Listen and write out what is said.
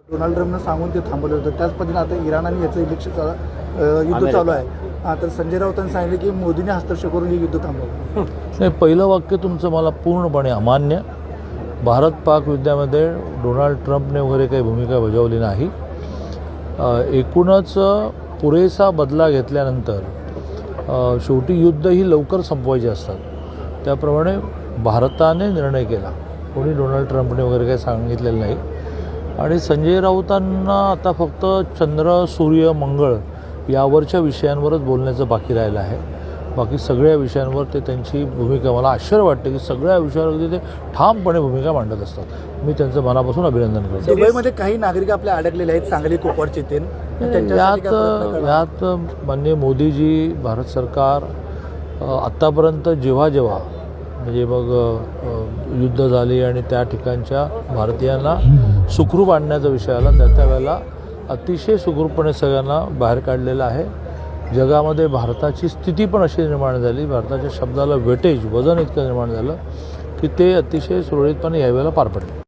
Donald ट्रम्पनं सांगून ते थांबवलं होतं. त्याच पद्धतीने आता इराण आणि याचं युद्ध चालू आहे. तर संजय राऊतांनी सांगितलं की मोदींनी हस्तक्षेप करून हे युद्ध थांबवलं. नाही, पहिलं वाक्य तुमचं मला पूर्णपणे अमान्य. भारत पाक युद्धामध्ये डोनाल्ड ट्रम्पने वगैरे काही भूमिका बजावली नाही. एकूणच पुरेसा बदला घेतल्यानंतर शेवटी युद्ध ही लवकर संपवायची असतात. त्याप्रमाणे भारताने निर्णय केला, कोणी डोनाल्ड ट्रम्पने वगैरे काही सांगितलेलं नाही. आणि संजय राऊतांना आता फक्त चंद्र, सूर्य, मंगळ यावरच्या विषयांवरच बोलण्याचं बाकी राहिलं आहे. बाकी सगळ्या विषयांवर ते त्यांची भूमिका, मला आश्चर्य वाटते की सगळ्या विषयावरती ते ठामपणे भूमिका मांडत असतात. मी त्यांचं मनापासून अभिनंदन करतो. दुबईमध्ये काही नागरिक आपले अडकलेले आहेत, सांगली, कुपवाडचे ते. यात माननीय मोदीजी, भारत सरकार आत्तापर्यंत जेव्हा म्हणजे मग युद्ध झाले आणि त्या ठिकाणच्या भारतीयांना सुखरूप आणण्याचा विषय आला, त्या वेळेला अतिशय सुखरूपपणे सगळ्यांना बाहेर काढलेलं आहे. जगामध्ये भारताची स्थिती पण अशी निर्माण झाली, भारताच्या शब्दाला वेटेज, वजन इतकं निर्माण झालं की ते अतिशय सुरळीतपणे यावेळेला पार पडले.